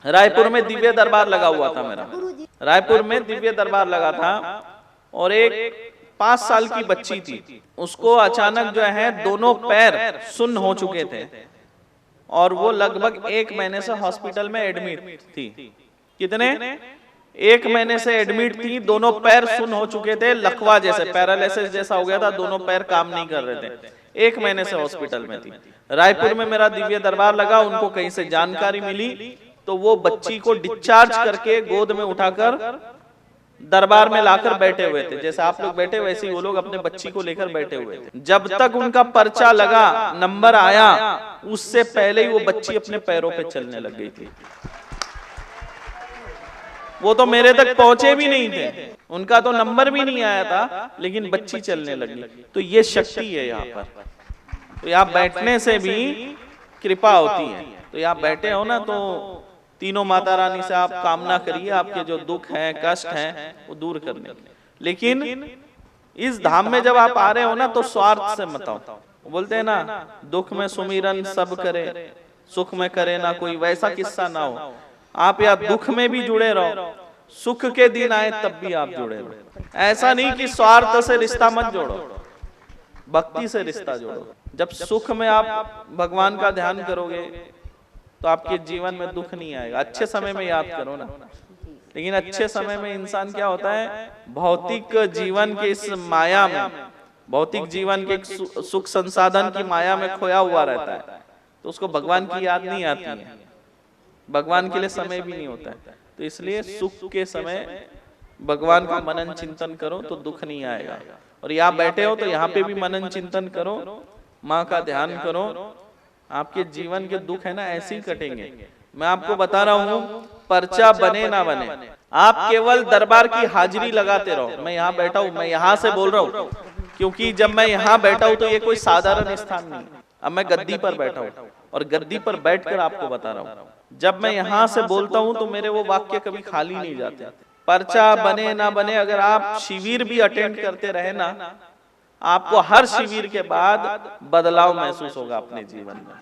रायपुर में दिव्य दरबार लगा हुआ था मेरा, रायपुर में दिव्य दरबार लगा था, और एक 5 साल की बच्ची थी, उसको अचानक जो है दोनों पैर सुन्न हो चुके थे, और वो लगभग 1 महीने से हॉस्पिटल में एडमिट थी। कितने? 1 महीने से एडमिट थी, दोनों पैर सुन्न हो चुके थे, लकवा जैसे, पैरालिसिस जैसा हो गया था, दोनों पैर काम नहीं कर रहे थे, 1 महीने से हॉस्पिटल में थी। रायपुर में मेरा दिव्य दरबार लगा, उनको कहीं से जानकारी मिली, तो वो बच्ची को डिस्चार्ज करके गोद में उठाकर दरबार में लाकर बैठे हुए थे। जैसे आप लोग बैठे वैसे ही वो लोग अपने बच्ची को लेकर बैठे हुए थे। जब तक उनका पर्चा लगा, नंबर आया, उससे पहले ही वो बच्ची अपने पैरों पे चलने लग गई थी। वो तो मेरे तक पहुंचे भी नहीं थे, उनका तो नंबर भी नहीं आया था, लेकिन बच्ची चलने लगी। तो ये शक्ति है यहाँ पर। तो यहाँ बैठने से भी कृपा होती है। तो यहाँ बैठे हो ना, तो तीनों माता रानी से आप कामना करिए, आपके जो दुख हैं, कष्ट हैं, वो दूर करने। लेकिन इस धाम में जब आप आ रहे हो ना, तो स्वार्थ से मत आओ। बोलते हैं ना, दुख में सुमिरन सब करे, सुख में करे ना कोई, वैसा किस्सा ना हो। आप या दुख में भी जुड़े रहो, सुख के दिन आए तब भी आप जुड़े रहो। ऐसा नहीं कि स्वार्थ से रिश्ता मत जोड़ो, भक्ति से रिश्ता जोड़ो। जब सुख में आप भगवान का ध्यान करोगे तो आपके जीवन में दुख नहीं आएगा। अच्छे समय में याद करो ना, लेकिन अच्छे समय में इंसान क्या होता है, भौतिक जीवन के इस माया में, भौतिक जीवन के सुख संसाधन की माया में खोया हुआ रहता है, तो उसको भगवान की याद नहीं आती है, भगवान के लिए समय भी नहीं होता है। तो इसलिए सुख के समय भगवान का मनन चिंतन करो तो दुख नहीं आएगा। और यहाँ बैठे हो तो यहाँ पे भी मनन चिंतन करो, माँ का ध्यान करो, आपके जीवन के दुख है ना ऐसे ही कटेंगे। मैं आपको बता रहा हूँ, पर्चा बने ना बने, आप केवल दरबार की हाजिरी लगाते रहो। मैं यहाँ बैठा हूँ, मैं यहाँ से बोल रहा हूँ, क्योंकि जब मैं यहाँ बैठा हूँ तो ये कोई साधारण स्थान नहीं। अब मैं गद्दी पर बैठा हूँ, और गद्दी पर बैठकर आपको बता रहा हूँ। जब मैं यहाँ से बोलता हूँ तो मेरे वो वाक्य कभी खाली नहीं जाते। पर्चा बने ना बने, अगर आप शिविर भी अटेंड करते रहे ना, आपको हर शिविर के बाद बदलाव महसूस होगा अपने जीवन में।